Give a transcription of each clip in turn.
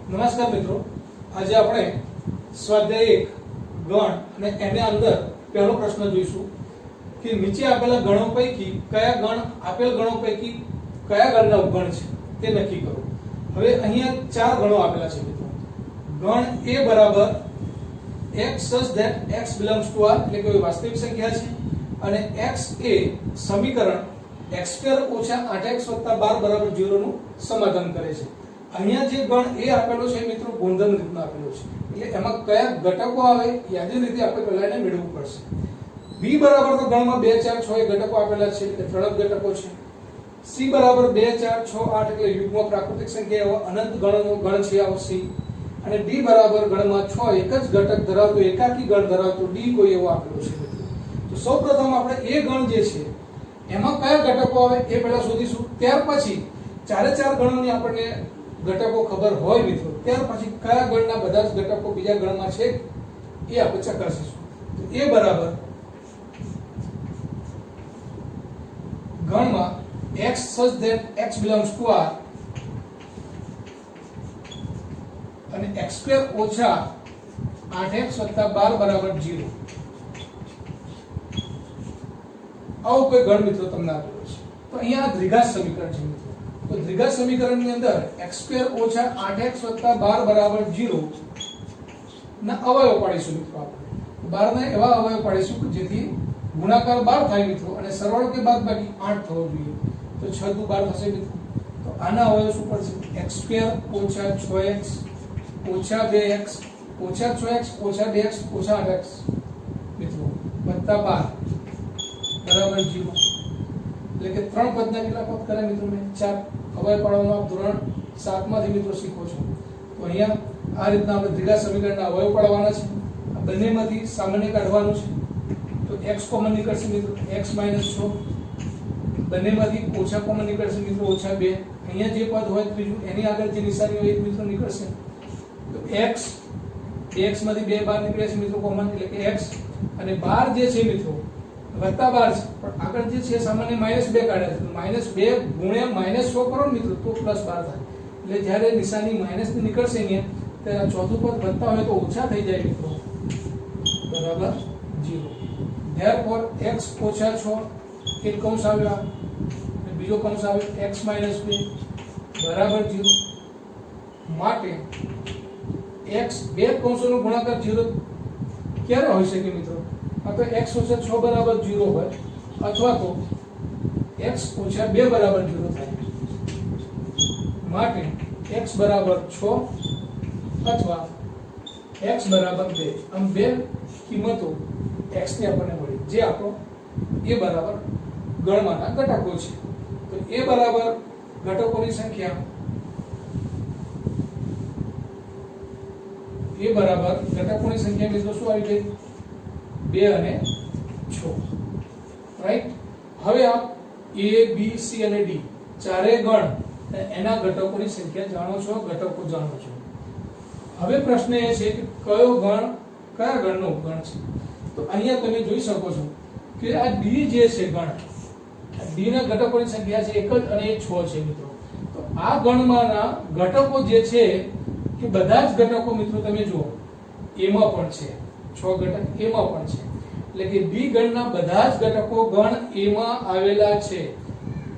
નમસ્કાર મિત્રો, આજે આપણે સ્વાધ્યાય 1 ગણ અને એને અંદર પહેલો પ્રશ્ન જોઈશું કે નીચે આપેલા ગણો પૈકી કયા ગણ આપેલ ગણો પૈકી કયા ગણના ઉપગણ છે તે નક્કી કરો। હવે અહીંયા ચાર ગણો આપેલા છે મિત્રો। ગણ a બરાબર x such that x belongs to r એટલે કે વાસ્તવિક સંખ્યા છે અને x એ સમીકરણ x2 - 8x + 12 0 નું સમાધાન કરે છે। અહીંયા જે ગણ a આપેલો છે મિત્રો ગુણધર્મ રીતના આપેલો છે એટલે એમાં કયા ઘટકો આવે યાદી રીતે આપણે પહેલા એને મેળવવું પડશે। b બરાબર તો ગણમાં 2 4 6 એ ઘટકો આપેલા છે એટલે ત્રણ ઘટકો છે। c બરાબર 2 4 6 8 એટલે યુગ્મ પ્રાકૃતિક સંખ્યા એવો અનંત ગણનો ગણ છે આવો c અને d બરાબર ગણમાં 6 એક જ ઘટક ધરાવતો એકાકી ગણ ધરાવતો d કોઈ એવો આપેલો છે મિત્રો। તો સૌપ્રથમ આપણે એ ગણ જે છે એમાં કયા ઘટકો આવે એ પહેલા શોધીશું, ત્યાર પછી ચારે ચાર ગણોની આપણને ઘટકો ખબર હોય મિત્રો ત્યાર પછી કયા ગણના બધા જ ઘટકો બીજા ગણમાં છે એ આપણે ચકાસીશું। તો a બરાબર ગણમાં x such that x belongs to r અને x2 - 8x + 12 0 આવો કોઈ ગણ મિત્રો તમને આપેલો છે। તો અહીંયા દ્વિઘાત સમીકરણ છે મિત્રો। તો દ્વિઘાત સમીકરણની અંદર x2 - 8x + 12 0 ના અવયવ પાડીશું મિત્રો। આપણે 12 ના એવા અવયવ પાડીશું કે જેથી ગુણાકાર 12 થાય મિત્રો અને સરવાળો કે બાદબાકી 8 થવો જોઈએ। તો 6 × 12 થશે મિત્રો। તો આના અવયવ શું પડશે? x2 - 6x - 2x - 6x - 2x - 8x મિત્રો + 12 0 એટલે કે ત્રણ પદના કેટલા પદ કરે મિત્રો મેં 4 અવયવ પાડવાનો આપ ધોરણ 7 માંથી મિત્રો શીખો છો। તો અહીંયા આ રીતના આપણે દ્વિઘાત સમીકરણના અવયવ પાડવાના છે। આ બંનેમાંથી સામાન્ય કાઢવાનું છે। તો x કોમન નીકળશે મિત્રો x - 6 બંનેમાંથી ઓછા કોમન નીકળશે મિત્રો -2 અહીંયા જે પદ હોય ત્રીજું એની આગળ જે નિશાની હોય એ મિત્રો નીકળશે। તો x માંથી 2 બહાર નીકળે છે મિત્રો કોમન એટલે કે x અને 12 જે છે મિત્રો +12 છે પણ આગળ જે છે સામાન્ય -2 કાઢે છે। તો -2 × -100 કરો મિત્રો તો +12 થાય એટલે જ્યારે નિશાની માઈનસ ની નીકળશે અહીંયા ત્યારે ચોથું પદ વધતા હોય તો ઓછા થઈ જાય મિત્રો બરાબર 0। therefore x - 6 એક કૌંસ આવ્યો અને બીજો કૌંસ આવ્યો x - 2 બરાબર 0 માટે x બે કૌંસોનો ગુણાકાર 0 ક્યારે હોઈ શકે મિત્રો? આ તો x - 6 બરાબર 0 હોય અથવા તો x - 2 બરાબર 0 થાય માટે x બરાબર 6 અથવા x બરાબર 2 આમ બે કિંમતો x ની આપણને મળી જે આપણો a બરાબર ગણમાંના ઘટકો છે। તો a બરાબર ઘટકોની સંખ્યા મિત્રો શું આવી ગઈ 2 અને 6 રાઈટ। હવે આ a b c અને d ચારે ગણ એના ઘટકોની સંખ્યા જાણો છો, ઘટકો જાણો છો। હવે પ્રશ્ન એ છે કે કયો ગણ કયા ગણનો ઉપગણ છે? તો અહીંયા તમે જોઈ શકો છો કે આ d જે છે ગણ d ના ઘટકોની સંખ્યા છે એક જ અને એ 6 છે મિત્રો। તો આ ગણમાંના ઘટકો જે છે એ બધા જ ઘટકો મિત્રો તમે જુઓ એમાં પણ છે 6 ઘટક એમાં પણ છે એટલે કે d ગણના બધા જ ઘટકો ગણ a માં આવેલા છે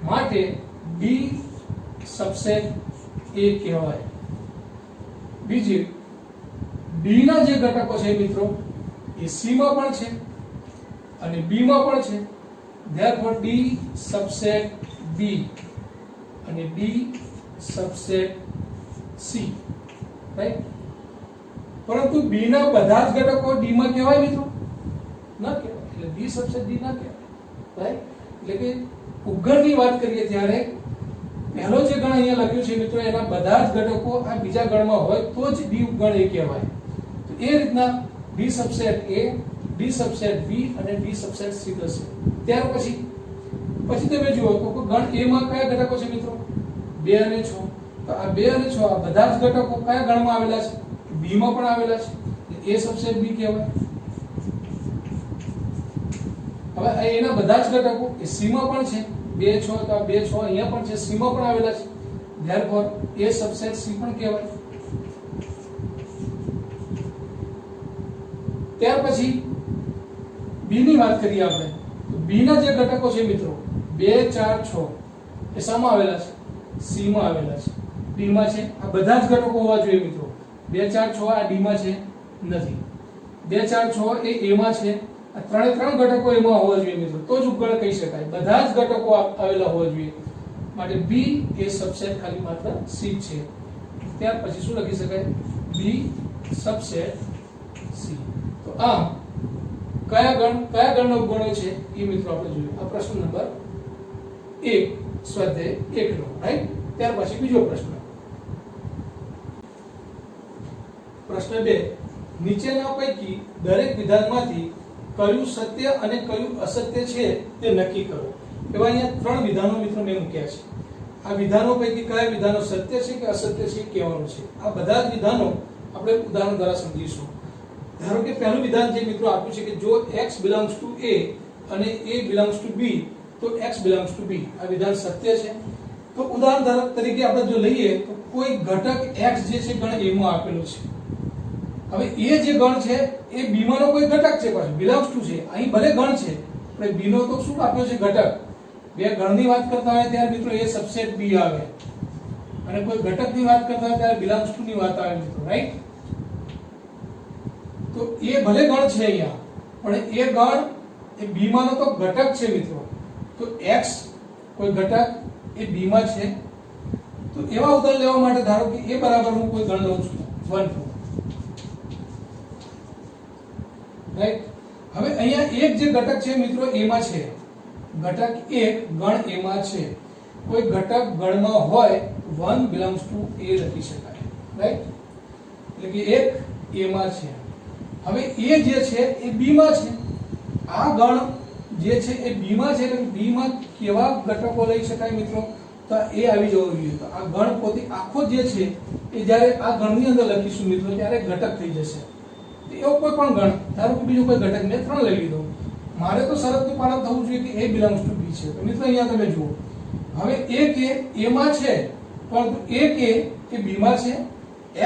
માટે d સબસેટ a કહેવાય। બીજી d ના જે ઘટકો છે મિત્રો એ c માં પણ છે અને b માં પણ છે therefore d સબસેટ b અને d સબસેટ c રાઈટ। પરંતુ b ના બધા જ ઘટકો d માં કહેવાય મિત્રો? ના કહેવાય એટલે d સબસેટ d ના કહેવાય રાઈટ। એટલે કે ઉપગણની વાત કરીએ ત્યારે પહેલો જે ગણ અહીંયા લખ્યું છે મિત્રો એના બધા જ ઘટકો આ બીજા ગણમાં હોય તો જ d ઉપગણ એ કહેવાય। તો એ રીતના d subset a d subset b અને d સબસેટ c થશે। ત્યાર પછી તમે જુઓ તો ગણ a માં કયા ઘટકો છે મિત્રો 2 અને 6 તો આ 2 અને 6 આ બધા જ ઘટકો કયા ગણમાં આવેલા છે? b માં પણ આવેલા છે એટલે a સબસેટ b કહેવાય। હવે એના બધા જ ઘટકો એ c માં પણ છે 2 6 તો આ 2 6 અહીંયા પણ છે c માં પણ આવેલા છે therefore a સબસેટ c પણ કહેવાય। ત્યાર પછી બી ની વાત કરીએ આપણે તો બી ના જે ઘટકો છે મિત્રો 2 4 6 એ શામાં આવેલા છે? સી માં આવેલા છે, ડી માં છે. આ બધા જ ઘટકો હોવા જોઈએ મિત્રો. 2 4 6 આ ડી માં છે નથી. 2 4 6 એ એ માં છે. આ ત્રણે ત્રણ ઘટકો એમાં હોવા જોઈએ મિત્રો, તો જ ઉપગણ કહી શકાય. બધા જ ઘટકો આવેલા હોવા જોઈએ, માટે બી એ સબસેટ ખાલી માત્ર સી છે. ત્યાર પછી શું લખી શકાય? બી સબસેટ સી. તો આમ કયા ગણનો ઉપગણો છે એ મિત્રો આપણે જોઈએ. આ પ્રશ્ન નંબર 1 સ્વાધ્યાય 1 નો, રાઈટ. ત્યાર પછી બીજો પ્રશ્ન, પ્રશ્ન 2, નીચેના પૈકી દરેક વિધાનમાંથી કયું સત્ય અને કયું અસત્ય છે તે નક્કી કરો. એવા અહીંયા ત્રણ વિધાનો મિત્રો મેં મૂક્યા છે. આ વિધાનો પૈકી કયા વિધાનો સત્ય છે કે અસત્ય છે કહેવાનું છે. આ બધા જ વિધાનો આપણે ઉદાહરણ દ્વારા સમજીશું. ધારો કે પહેલું વિધાન જે મિત્રો આપ્યું છે કે જો x belongs to a અને a belongs to b તો x belongs to b. આ વિધાન સત્ય છે. તો ઉદાહરણ તરીકે આપણે જો લઈએ તો કોઈ ઘટક x જે છે ગણ a માં આપેલો છે. હવે એ જે ગણ છે એ b માંનો કોઈ ઘટક છે, પાછું belongs to છે. અહીં ભલે ગણ છે પણ b નો તો શું આપ્યો છે? ઘટક. બે ગણની વાત કરતા હોય ત્યારે મિત્રો એ સબસેટ b આવે, અને કોઈ ઘટકની વાત કરતા હોય ત્યારે belongs to ની વાત આવે મિત્રો, રાઈટ. તો એ ભલે ગણ છે અહીંયા, પણ એ ગણ એ b માંનો તો ઘટક છે મિત્રો. તો x કોઈ ઘટક એ b માં છે. તો એવા ઉદાહરણ લેવા માટે ધારો કે એ બરાબર હું કોઈ ગણ લઉં છું 1 2, રાઈટ. હવે અહીંયા એક જે ઘટક છે મિત્રો a માં છે, ઘટક એક ગણ a માં છે. કોઈ ઘટક ગણમાં હોય 1 belongs to a લખી શકાય, રાઈટ. એટલે કે એક a માં છે. હવે એ જે છે એ b માં છે. આ ગણ જે છે એ b માં છે, એટલે b માં કેવા ઘટકો લઈ શકાય મિત્રો? તો એ આવી જવું જોઈએ. તો આ ગણ પોતે આખો જે છે એ જ્યારે આ ગણની અંદર લખીશું મિત્રો ત્યારે ઘટક થઈ જશે. એવો કોઈ પણ ગણ, ધારો કે બીજો કોઈ ઘટક મેં 3 લઈ લીધો, મારે તો શરતનું પાલન થવું જોઈએ કે a belongs to b છે. તો મિત્રો અહીંયા તમે જુઓ, હવે એક એ a માં છે, પરંતુ એક એ b માં છે.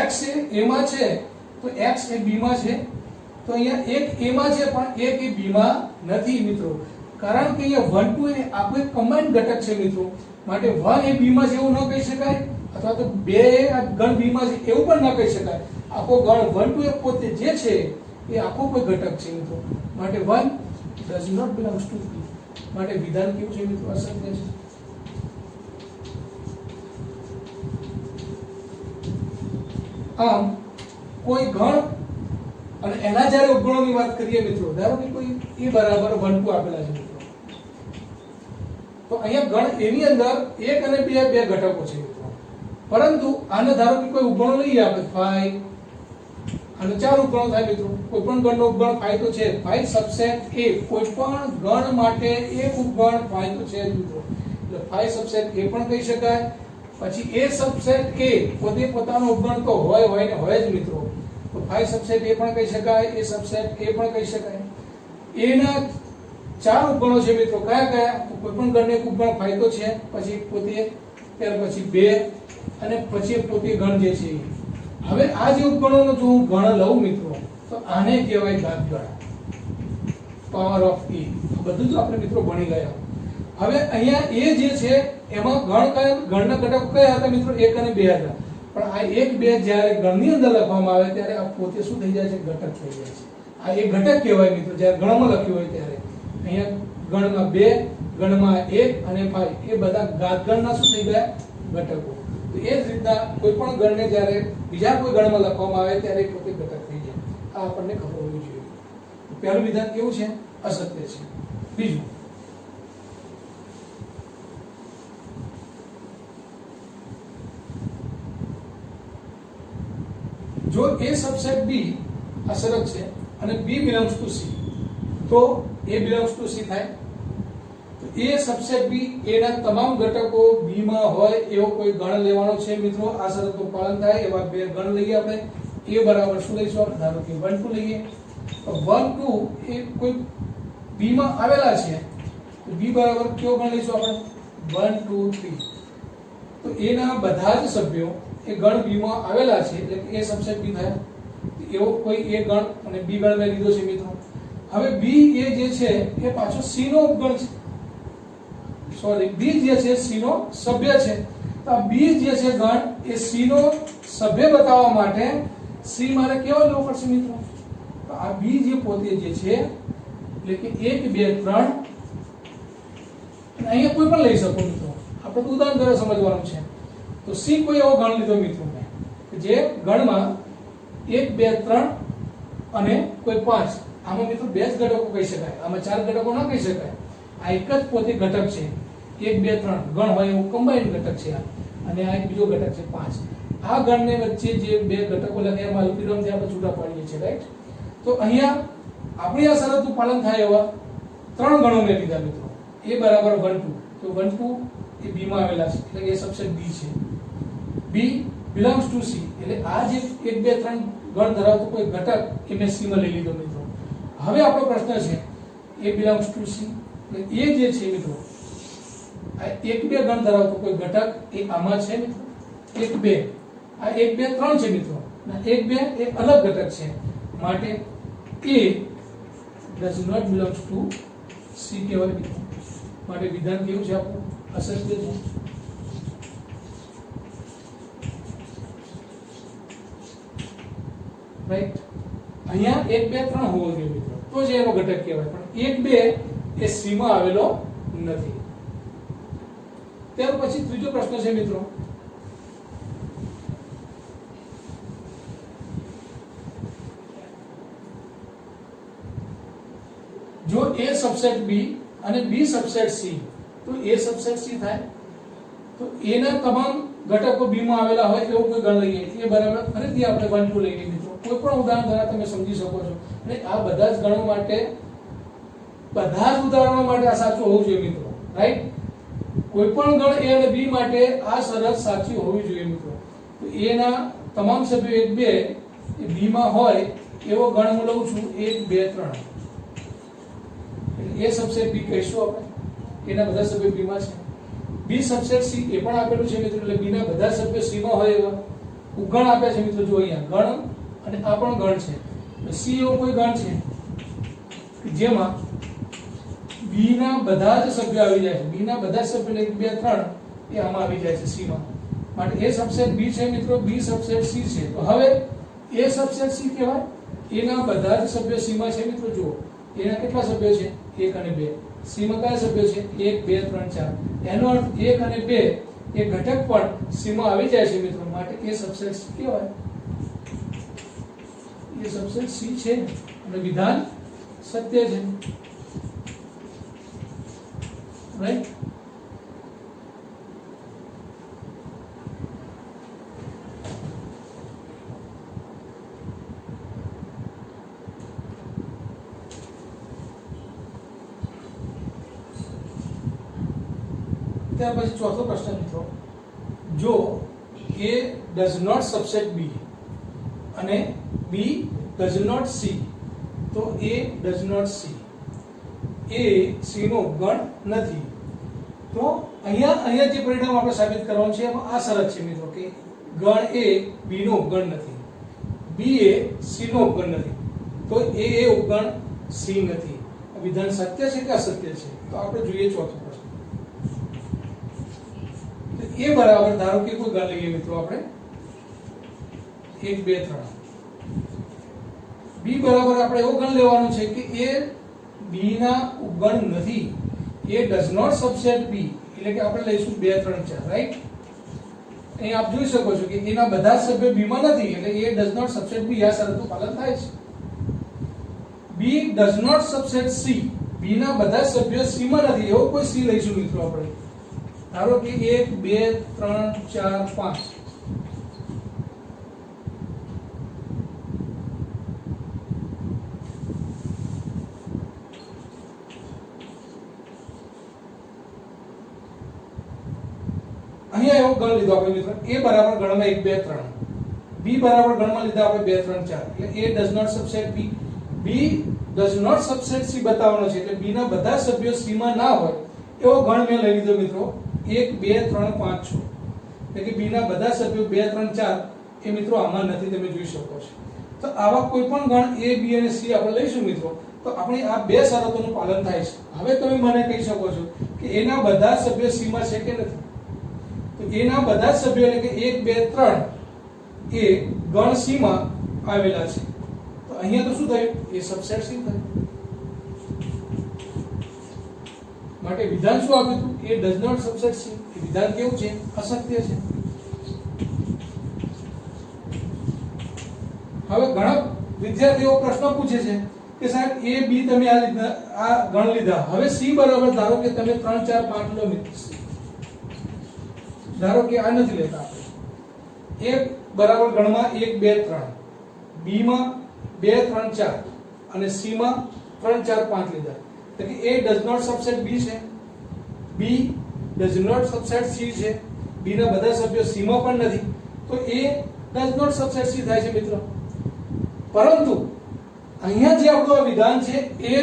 x એ a માં છે તો x એ b માં છે. તો અહીંયા એક a માં છે પણ એક એ b માં નથી મિત્રો, કારણ કે અહીંયા 1 2 એ આખો એક કમ્બાઈન્ડ ઘટક છે મિત્રો. માટે 1 એ b માં છે એવું ન કહી શકાય, અથવા તો 2 આ ગણ b માં છે એવું પણ ન કહી શકાય. આખો ગણ 1 2 એ પોતે જે છે એ આખો કોઈ ઘટક છે મિત્રો. માટે 1 does not belongs to b. માટે વિધાન કેવું છે મિત્રો? અસત્ય છે. આમ કોઈ ગણ અને એના જ્યારે ઉપગણોની વાત કરીએ મિત્રો, ધારો કે કોઈ a બરાબર 1 2 આપેલા છે મિત્રો, તો અહીંયા ગણ a ની અંદર 1 અને 2 બે ઘટકો છે મિત્રો. પરંતુ આને ધારો કે કોઈ ઉપગણો લઈએ આપણે 5 અને 4 ઉપગણો થાય મિત્રો. કોઈ પણ ગણનો ઉપગણ 5 તો છે. 5 સબસેટ a, કોઈ પણ ગણ માટે એક ઉપગણ 5 તો છે મિત્રો. એટલે 5 સબસેટ a પણ કહી શકાય. પછી a સબસેટ a પોતે પોતાનો ઉપગણ તો હોય ને હોય જ મિત્રો. તો 5 સબસેટ a પણ કહી શકાય, a સબસેટ a પણ કહી શકાય. a ના 4 ઉપગણો છે મિત્રો. કયા કયા? તો કોઈ પણ ગણને એક ઉપગણ 5 તો છે, પછી પોતે, ત્યાર પછી 2 અને પછી પોતે ગણ જે છે. હવે આ જે ઉપગણોનો જો હું ગણ લઉં મિત્રો તો આને કહેવાય ઘાત ગણ, પાવર ઓફ e. બધું જ આપણે મિત્રો ભણી ગયા. હવે અહીંયા a જે છે એમાં ગણના ઘટકો કયા હતા મિત્રો? 1 અને 2 હતા. પણ આ 1 2 જ્યારે ગણની અંદર લખવામાં આવે ત્યારે આ પોતે શું થઈ જાય છે? ઘટક થઈ જાય છે. આ એક ઘટક કહેવાય મિત્રો જ્યારે ગણમાં લખ્યું હોય ત્યારે. અહીંયા ગણમાં 2, ગણમાં 1 અને 5 એ બધા ઘાત ગણના શું થઈ ગયા? ઘટકો. તો એ જ રીતના કોઈ પણ ગણને જ્યારે બીજા કોઈ ગણમાં લખવામાં આવે ત્યારે પોતે ઘટક થઈ જાય. આ આપણને ખબર હોવી જોઈએ. પહેલું વિધાન કેવું છે? અસત્ય છે. બીજું, જો a સબસેટ b આ શરત છે અને b belongs to c, તો a belongs to c થાય. તો a સબસેટ b a ના તમામ ઘટકો b માં હોય એવો કોઈ ગણ લેવાનો છે મિત્રો. આ શરતનું પાલન થાય એવા બે ગણ લઈએ આપણે. a બરાબર શું લઈશું? ધારો કે 1 2 લઈએ. તો 1 2 એ કોઈ b માં આવેલા છે, તો b બરાબર કયો ગણ લઈશું આપણે? 1 2 3. તો a ના બધા જ સભ્યો એ ગણ b માં આવેલા છે, એટલે કે a સબસેટ b થાય. એવો કોઈ એ ગણ અને બી ગણ મેં લીધો છે મિત્રો. હવે બી એ જે છે એ પાછો સી નો ઉપગણ છે, સોરી બી જે છે સી નો સભ્ય છે. તો આ બી જે છે ગણ એ સી નો સભ્ય બતાવવા માટે સી મારે કેવો લેવો પડશે મિત્રો? તો આ બી જે પોતે જે છે એટલે કે 1 2 3 અહીંયા કોઈ પણ લઈ શકો મિત્રો, આપણે ઉદાહરણ દ્વારા સમજવાનું છે. તો સી કોઈ એવો ગણ લીધો મિત્રો મેં જે ગણમાં 1 2 3 અને કોઈ 5, આમાં મિત્રો બે જ ઘટકો કહી શકાય, આમાં 4 ઘટકો ના કહી શકાય. આ એક જ પોતે ઘટક છે, 1 2 3 ગણ હોય એવું કમ્બાઈન્ડ ઘટક છે આ, અને આ એક બીજો ઘટક છે 5. આ ગણને વચ્ચે જે બે ઘટકો લગે એમાં અલ્પવિરામથી આપણે છૂટા પાડીએ છીએ, રાઈટ? તો અહીંયા આપણી આ શરતનું પાલન થાય એવા 3 ગણો મેં લીધા મિત્રો. a બરાબર 1 2, તો 1 2 એ b માં આવેલા છે એટલે એ સબસેટ b છે. b belongs to c એટલે આ જે 1 2 3 ગણ ધરાવતો કોઈ ઘટક એ મેં c માં લઈ લીધો મિત્રો. હવે આપણો પ્રશ્ન છે a belongs to c એટલે એ જે છે મિત્રો આ 1 2 ગણ ધરાવતો કોઈ ઘટક એ આમાં છે મિત્રો. 1 2 આ 1 2 3 છે મિત્રો, અને 1 2 એ અલગ ઘટક છે, માટે a does not belongs to c કહેવાય મિત્રો. માટે વિધાન કેવું છે આપણું? અસત્ય છે. રાઈટ? અહીંયા 1 2 3 હોવો જોઈએ મિત્રો, તો જ એનો ઘટક કહેવાય. પણ 1 2 એ c માં આવેલો નથી. ત્યાર પછી ત્રીજો પ્રશ્ન છે મિત્રો, જો a સબસેટ b અને b સબસેટ c, તો a સબસેટ c થાય. તો a ના તમામ ઘટકો b માં આવેલા હોય એવો કોઈ ગણ લઈએ. એ બરાબર ફરીથી આપણે 1 2 લઈએ મિત્રો. કોઈ પણ ઉદાહરણ દ્વારા તમે સમજી શકો છો. અને આ બધા જ ગણો માટે, બધા જ ઉદાહરણો માટે આ સાચું હોવું જોઈએ મિત્રો, રાઈટ? કોઈ પણ ગણ a અને b માટે આ શરત સાચી હોવી જોઈએ મિત્રો. તો a ના તમામ સભ્યો 1 2 એ b માં હોય એવો ગણ હું લઉં છું 1 2 3. એ સબસેટ b કહીશું આપણે, એના બધા સભ્યો b માં છે. b સબસેટ c એ પણ આપેલું છે મિત્રો, એટલે b ના બધા સભ્યો c માં હોય એવા ગણ આપ્યા છે મિત્રો. જો અહીંયા ગણ અને આ પણ ગણ છે. c એવો કોઈ ગણ છે કે જેમાં b ના બધા જ સભ્યો આવી જાય છે. b ના બધા સભ્યો 1 2 3 એ આમાં આવી જાય છે c માં, માટે એ સબસેટ b છે મિત્રો. b સબસેટ c છે. તો હવે એ સબસેટ c કહેવાય. એ ના બધા જ સભ્યો c માં છે મિત્રો. જુઓ એના કેટલા સભ્યો છે? 1 અને 2. c માં કયા સભ્યો છે? 1 2 3 4. એનો અર્થ 1 અને 2 એ ઘટક પણ c માં આવી જાય છે મિત્રો, માટે એ સબસેટ c કહેવાય. એ સબસેટ c છે અને વિધાન સત્ય છે, રાઈટ? ત્યાર પછી ચોથો પ્રશ્ન મિત્રો, જો a does not subset b અને b does not c, તો a does not c A c નો ગણ નથી. તો અહીંયા જે પરિણામ આપણે સાબિત કરવાનું છે એમાં આ શરત છે મિત્રો કે ગણ a b નો ઉપગણ નથી, b એ c નો ઉપગણ નથી, તો a એ ઉપગણ c નથી. વિધાન સત્ય છે કે અસત્ય છે? તો આપણે જોઈએ ચોથો પ્રશ્ન. એ બરાબર ધારો કે કોઈ ગણ લઈએ મિત્રો આપણે 1 2 3. b બરાબર આપણે એવો ગણ લેવાનો છે કે એ b ના ઉપગણ નથી. એ does not subset b એટલે કે આપણે લઈશું 2 3 4, રાઈટ? અહીં આપ જોઈ શકો છો કે એના બધા સભ્યો b માં નથી, એટલે એ does not subset b આ શરતનું પાલન થાય છે. b does not subset c, b ના બધા સભ્યો c માં નથી એવો કોઈ c લઈશું મિત્રો આપણે. ધારો કે 1 2 3 4 5. અહીંયા એવો ગણ લીધો આપણે મિત્રો, a બરાબર ગણમાં 1 2 3, b બરાબર ગણમાં લીધા આપણે 2 3 4. એટલે a does not subset b, b does not subset c બતાવવાનો છે. એટલે b ના બધા સભ્યો c માં ના હોય એવો ગણ મેં લઈ લીધો મિત્રો 1 2 3 5 6. એટલે કે b ના બધા સભ્યો 2 3 4 એ મિત્રો આમાં નથી, તમે જોઈ શકો છો. તો આવા કોઈ પણ ગણ a b અને c આપણે લઈશું મિત્રો તો આપણે આ બે શરતોનું પાલન થાય છે. હવે તમે મને કહી શકો છો કે એના બધા સભ્યો c માં છે કે નથી? તો એના બધા સભ્યો એટલે કે 1 2 3 એ ગણ c માં આવેલા છે. તો અહીંયા તો શું થયું? એ સબસેટ c થયું. માટે વિધાન શું આપ્યું હતું? A does not subset c. એ વિધાન કેવું છે? અસત્ય છે. હવે ઘણા વિદ્યાર્થીઓ પ્રશ્ન પૂછે છે કે સાહેબ a b તમે આ ગણ લીધા, હવે c બરાબર ધારો કે તમે 3 4 5 લો મિત્રો. ધારો કે આ નથી લેતા આપણે. a બરાબર ગણમાં 1 2 3, b માં 2 3 4 અને c માં 3 4 5 લીધા. એટલે કે a does not subset b છે, b does not subset c છે, b ના બધા સભ્યો c માં પણ નથી, તો a does not subset c થાય છે મિત્રો. પરંતુ અહીંયા જે આપણું વિધાન છે એ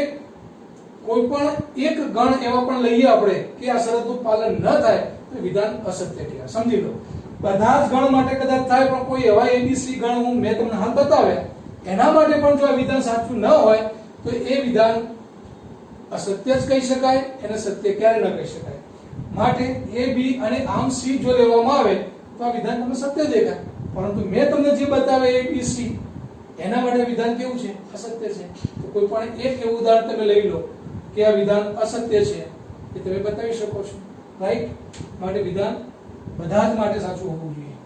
કોઈ પણ એક ગણ એવા પણ લઈએ આપણે કે આ શરતનું પાલન ન થાય તો વિધાન અસત્ય કહેવાય. સમજી લો, બધા જ ગણ માટે કદાચ થાય પણ કોઈ એવા abc ગણ હું મેં તમને હાલ બતાવ્યા એના માટે પણ જો આ વિધાન સાચું ન હોય તો એ વિધાન અસત્ય જ કહી શકાય, એને સત્ય ક્યારે ન કહી શકાય. માટે a b અને આમ c જો લેવામાં આવે તો આ વિધાન તમને સત્ય દેખાય, પરંતુ મેં તમને જે બતાવ્યા a b c એના માટે વિધાન કેવું છે? અસત્ય છે. તો કોઈ પણ એક એવું ઉદાહરણ તમે લઈ લો કે આ વિધાન અસત્ય છે એ તમે બતાવી શકો છો, રાઈટ? માટે વિધાન બધા જ માટે સાચું હોવું જોઈએ.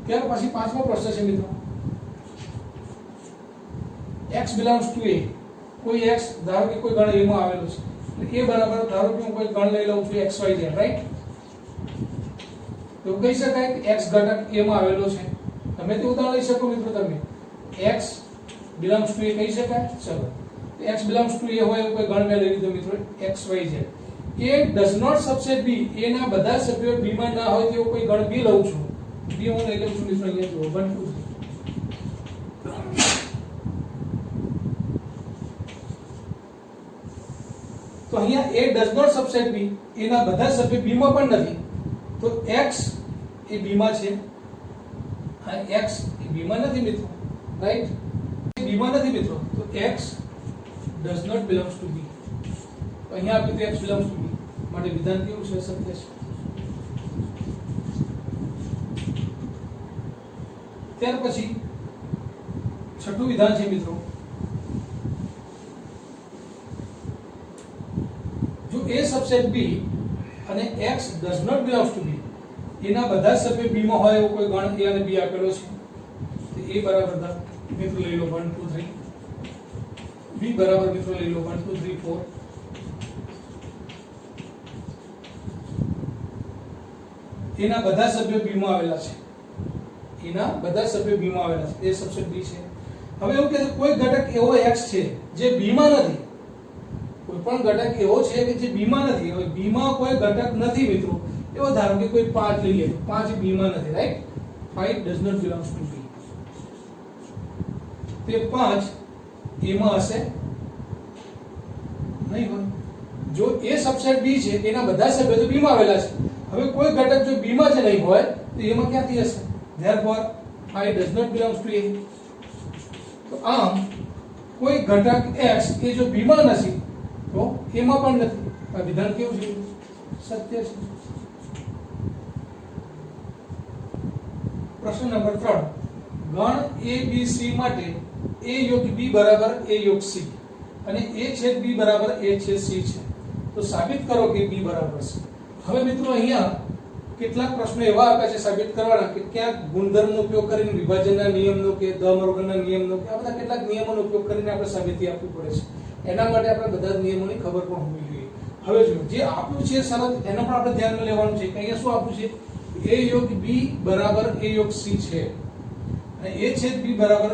ત્યાર પછી પાંચમો પ્રશ્ન છે મિત્રો, x belongs to a. કોઈ x ધારો કે કોઈ ગણ a માં આવેલો છે, એટલે a બરાબર ધારો કે હું કોઈ ગણ લઈ લઉં છું x y z, રાઈટ? તો કહી શકાય કે x ઘટક a માં આવેલો છે. તમે તે ઉદાહરણ લઈ શકો મિત્રો. તમે x belongs to a કહી શકાય. ચલો, x belongs to a હોય એવું કોઈ ગણ મેં લઈ લીધો મિત્રો x y z. a does not subset b. a ના બધા સભ્યો b માં ના હોય તેવો કોઈ ગણ b લઉં છું. b હું લઈ લઉં છું મિત્રો. અહીંયા જુઓ 1 2 તો અહીંયા a does not subset b. a ના બધા સભ્યો b માં પણ નથી. તો x એ b માં છે, અને x એ b માં નથી મિત્રો, રાઈટ? b માં નથી મિત્રો, તો x does not belongs to b. તો અહીંયા આપ્યું તો x belongs to b. માટે વિધાન કેવું છે? સત્ય છે. ત્યાર પછી છઠ્ઠું વિધાન છે મિત્રો, જો a subset b અને x does not belongs to b. એના બધા સભ્યો b માં હોય એવો કોઈ ગણ a અને b આપેલો છે. તો a બરાબર મિત્રો લઈ લો 1 2 3, b બરાબર મિત્રો લઈ લો 1 2 3 4. એના બધા સભ્યો b માં આવેલા છે. એના બધા સભ્યો b માં આવેલા છે. એ સબસેટ b છે. હવે એવું કે કોઈ ઘટક એવો x છે જે b માં નથી. કોઈ પણ ઘટક એવો છે કે જે b માં નથી. હવે b માં કોઈ ઘટક નથી મિત્રો. એવો ધારો કે કોઈ 5 લઈએ તો 5 b માં નથી, right? 5 does not belongs to b. તે 5 a માં હશે નહીં હોય. જો a સબસેટ b છે એના બધા સભ્યો તો b માં આવેલા છે. હવે કોઈ ઘટક જો b માં જ નહીં હોય તો a માં ક્યાંથી હશે? therefore 5 does not belongs to a. તો આમ કોઈ ઘટક x એ જો b માં નથી તો a માં પણ નથી. આ વિધાન કેવું છે? સત્ય છે. પ્રશ્ન નંબર 3, ગણ a b c માટે a યોગ b બરાબર a યોગ c અને a છેદ b બરાબર a છેદ c છે. તો સાબિત કરો કે b બરાબર છે. હવે મિત્રો અહીંયા કેટલાક પ્રશ્નો એવા આપ્યા છે સાબિત કરવાના કે ક્યાં ગુણધર્મનો ઉપયોગ કરીને, વિભાજનના નિયમનો કે દ મોર્ગનના નિયમનો કે આ બધા કેટલાક નિયમોનો ઉપયોગ કરીને આપણે સાબિતી આપવી પડે છે. એના માટે આપણે બધા જ નિયમોની ખબર પણ હોવી જોઈએ. હવે જો જે આપ્યું છે શરત એનો પણ આપણે ધ્યાનમાં લેવાનું છે કે અહીંયા શું આપ્યું છે? a યોગ b બરાબર a યોગ c છે અને a છેદ b બરાબર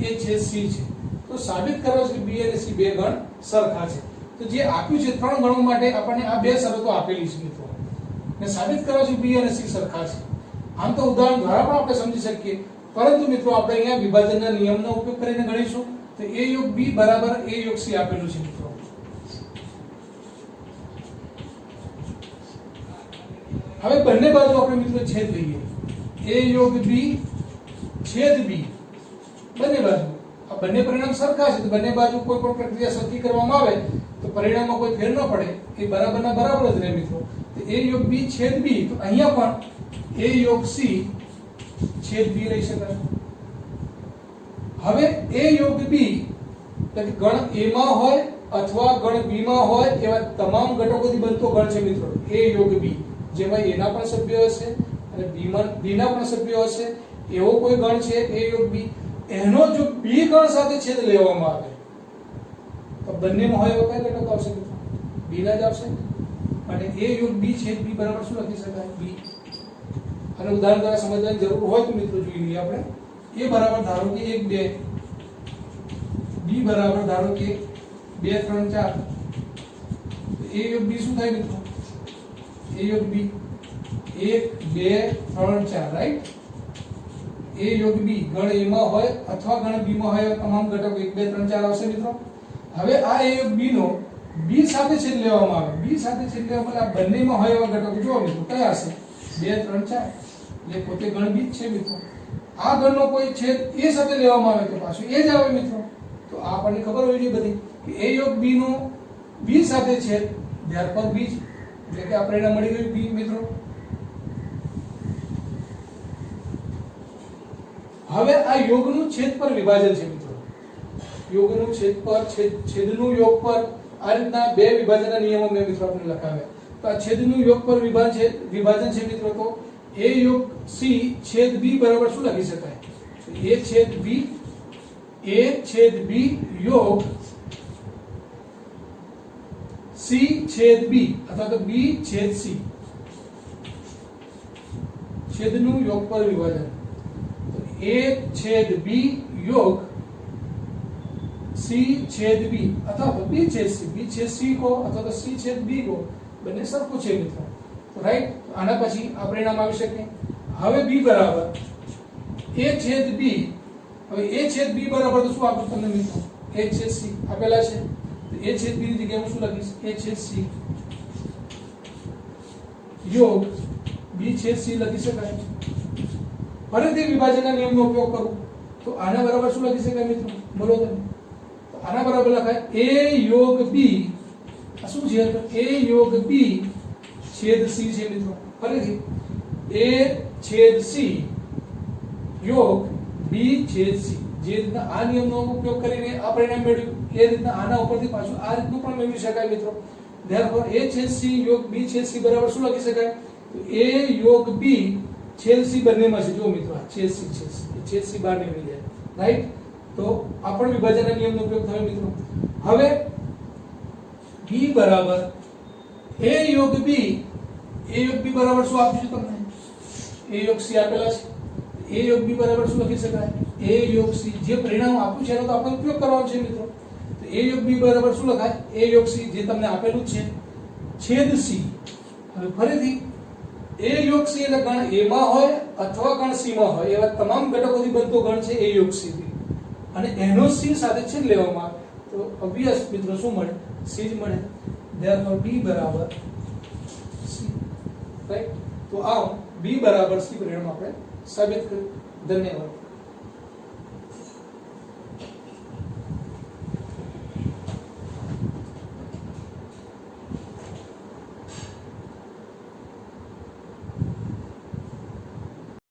a છેદ c છે. તો સાબિત કરવા છે કે b અને c બે ગણ સરખા છે. તો જે આપ્યું છે ત્રણ ગણો માટે આપણને આ બે શરતો આપેલી છે મિત્રો, ને સાબિત કરવા છે b અને c સરખા છે. આમ તો ઉદાહરણ દ્વારા પણ આપણે સમજી શકીએ, પરંતુ મિત્રો આપણે અહીંયા વિભાજનના નિયમનો ઉપયોગ કરીને ગણીશું. તો a યોગ b બરાબર a યોગ c આપેલું છે મિત્રો. હવે બંને બાજુ આપણે મિત્રો છેદ લઈએ a યોગ b છેદ b બંને બાજુ આ બંને પરિણામ સરખા છે તો બંને બાજુ કોઈ પણ પ્રક્રિયા સરખી કરવામાં આવે તો પરિણામમાં કોઈ ફેર ન પડે એ બરાબરના બરાબર જ રહે મિત્રો તો a યોગ b છેદ b તો અહીંયા પણ a યોગ c છેદ b લઈ શકાય હવે a યોગ b એટલે ગણ a માં હોય અથવા ગણ b માં હોય એવા તમામ ઘટકોથી બનતો ગણ છે મિત્રો a યોગ b જેમાં a ના પણ સભ્યો હશે અને b ના પણ સભ્યો હશે એવો કોઈ ગણ છે a યોગ b એનો જો b ગણ સાથે છેદ લેવામાં આવે તો બંનેમાં હોય એવો કઈ ઘટક આવશે મિત્રો b ના જ આવશે અને a યોગ b છેદ b બરાબર શું લખી શકાય b અને ઉદાહરણ દ્વારા સમજવાની જરૂર હોય તો મિત્રો જોઈ લઈએ આપણે a બરાબર ધારો કે 1 2 b બરાબર ધારો કે 2 3 4 a યોગ b શું થાય મિત્રો a યોગ b 1 2 3 4 રાઈટ a યોગ b ગણ a માં હોય અથવા ગણ b માં હોય તમામ ઘટકો 1 2 3 4 આવશે મિત્રો હવે આ a યોગ b નો b સાથે છેદ લેવામાં આવે b સાથે છેદ લેવામાં આવે આ બંનેમાં હોય એવા ઘટકો જો મિત્રો કયા હશે 2 3 4 એટલે પોતે ગણ b જ છે મિત્રો આ ગણનો કોઈ છેદ a સાથે લેવામાં આવે તો પાછું એ જ આવે મિત્રો તો આ આપણને ખબર હોવી જોઈએ બધી કે a યોગ b નો b સાથે છેદ ધ્યારપર b એટલે કે આ પરિણામ મળી ગયું b મિત્રો હવે આ યોગનું છેદ પર વિભાજન છે મિત્રો યોગનું છેદ પર છેદનું યોગ પર આ રીતના બે વિભાજનના નિયમો મેં મિત્રો આપને લખાવ્યા તો આ છેદનું યોગ પર વિભાજન છે મિત્રો તો a યોગ c છેદ b બરાબર શું લખી શકાય a છેદ b યોગ c છેદ b અથવા તો b છેદ c છેદનું યોગ પર વિભાજન a છેદ b યોગ c છેદ b અથવા તો b છેદ c કો અથવા તો c છેદ b કો બંને સરખું છે મિત્રો તો રાઈટ આના પછી આ પરિણામ આવી શકે હવે b બરાબર a છેદ b હવે a છેદ b બરાબર તો શું આપ્યું તમને મિત્રો a છેદ c આપેલા છે તો a છેદ b ની જગ્યાએ હું શું લખીશ a છેદ c યોગ b છેદ c લખી શકાય ફરીથી વિભાજનના નિયમનો ઉપયોગ કરું તો આના બરાબર શું લખી શકાય મિત્રો બોલો તમે તો આના બરાબર લખાય a યોગ b આ શું છે તો a યોગ b છેદ c છે મિત્રો ફરીથી a છેદ c યોગ b છેદ c જે રીતના આ નિયમનો ઉપયોગ કરીને આ પરિણામ મેળવ્યું એ રીતના આના ઉપરથી પાછું આ રીતનું પણ મેળવી શકાય મિત્રો ધેરફોર a છેદ c યોગ b છેદ c બરાબર શું લખી શકાય તો a યોગ b છેદ c બંનેમાં છે જો મિત્રો છેદ c બહાર નીકળી જાય રાઈટ તો આ પણ વિભાજનના નિયમનો ઉપયોગ થયો મિત્રો હવે b બરાબર a યોગ b બરાબર શું આપ્યું છે તમને a યોગ c આપેલા છે a યોગ b બરાબર શું લખી શકાય a યોગ c જે પરિણામ આપ્યું છે એનો તો આપણે ઉપયોગ કરવાનો છે મિત્રો તો a યોગ b બરાબર શું લખાય a યોગ c જે તમને આપેલું છે છેદ c હવે ફરીથી a યોગ c એટલે ગણ a માં હોય અથવા ગણ c માં હોય એવા તમામ ઘટકોથી બનતો ગણ છે a યોગ c અને એનો c સાથે છેદ લેવામાં આવે તો ઓબવિયસ મિત્રો શું મળે c જ મળે ધેરફોર b બરાબર c રાઈટ તો આ b બરાબર c પરિણામ આપણે સાબિત કર્યું ધન્યવાદ